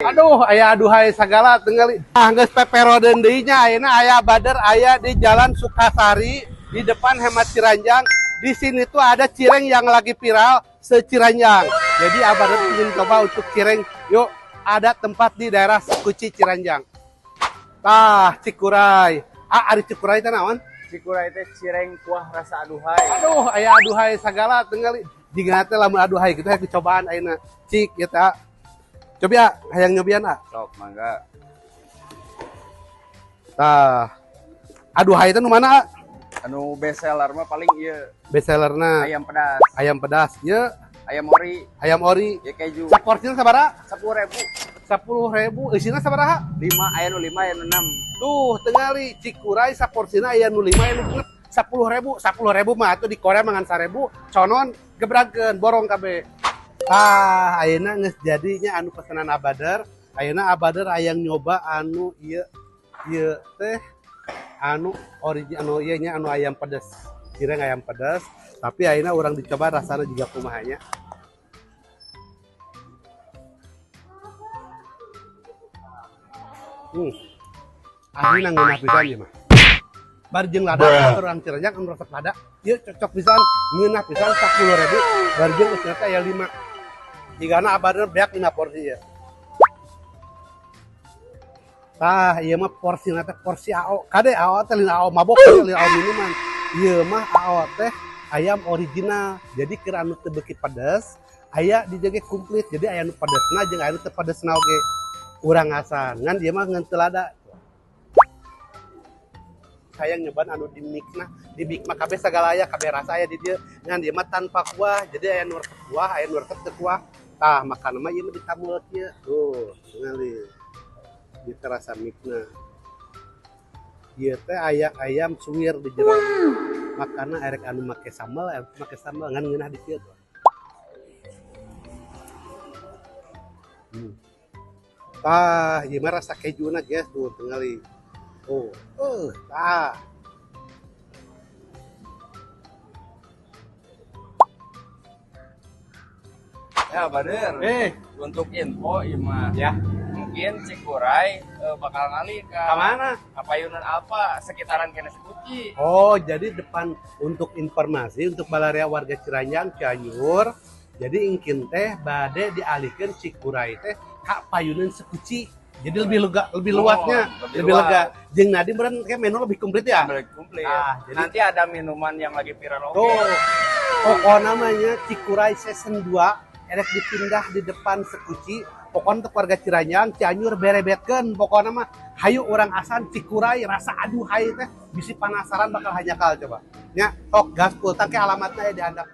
Aduh, aya aduhai sagala tenggali. Geus peperodeun deui nya ayeuna aya bader aya di Jalan Sukasari di depan Hemat Ciranjang. Di sini tuh ada cireng yang lagi viral se-Ciranjang. Jadi abader ingin coba untuk cireng. Yuk, ada tempat di daerah Kuci Ciranjang. Tah, Cikuray. Ari Cikuray teh naon? Cikuray teh cireng kuah rasa aduhai. Aduh, aya aduhai sagala tenggali. Jika teh lamun aduhai kita cobaan ayeuna. Cik ya teh. Coba ya, hayang nyobian ah. Sok, mangga. Tah. Aduhai teh nu mana? Ah? Anu best seller mah paling ieu. Best sellerna Ayam pedas, ayam pedas. Ye, ayam ori, ayam ori. ya keju. Saporsinya sabaraha? 10.000. 10.000. Eusina sabaraha? 5, aya nu 5, aya nu 6. Tuh, tengali Cikuray saporsina aya nu 5 aya nu 6. 10.000. 10.000 mah atuh di Korea mangan 1.000. Conon gebrakeun borong kabeh. Ah, ayeuna geus jadinya anu pesanan Abadar. Ayeuna Abadar hayang nyoba anu ieu teh anu original anu ieu nya anu ayam pedas. Cireng ayam pedas, tapi ayeuna urang dicoba rasana juga kumahanya. Ayeuna ngeunah pisan ieu mah. Bar jeung lada urang Ciranjang anu resep lada, ieu cocok pisan ngeunah pisan 10.000, bar jeung geus aya 5. Jigana Abadar beak 5 porsi ya. Tah, ieu mah porsina teh porsi AO. Kade AO teh lina AO mabok, lina AO minuman. Ieu mah AO teh ayam original. Jadi keur anu teu beuki pedes, aya dijaga komplit. Jadi aya nu pedesna jeung aya nu teu pedesna oge. Urang ngasan, ngan ieu mah ngan teu lada. Sayang nyoban anu di mixna, di mix mah kabeh sagala aya, kabeh rasa aya di dieu. Ngan ieu mah tanpa kuah, jadi aya nu resep kuah, aya nu resep teu kuah. Tah, makan mah ieu mah ditambeut ieu. Tuh, ngali. Ieu teh rasa mixna. Ieu teh aya ayam suwir di jero. Makanna erek anu make sambal, ngan ngeunah di dieu tuh. Tah, ieu mah rasa kejuna guys tuh tingali. Tah. Ya, Bader. Untuk info Ima. Ya. Mungkin Cikuray bakal ngalih ke Mana? Kapayunan Alfa sekitaran kene Kuci. Oh, jadi depan untuk informasi untuk balaria warga Ciranjang, Cianjur. Jadi ingkin teh bade dialihkeun Cikuray teh ka Payunan Sekuci. Jadi lebih luasnya, lebih lega. Jeung Nadim beren kayak menu lebih komplit ya. Komplit. Jadi Nanti ada minuman yang lagi viral. tuh, pokok namanya Cikuray Season 2. Erek dipindah di depan Sekuci. Pokoknya untuk warga Ciranjang, Cianjur berebetkeun. Pokoknya mah hayu orang asan Cikuray rasa aduhai teh bisi penasaran bakal hanyakal coba. Nya tok gaspul tangke alamatnya ya dihandap.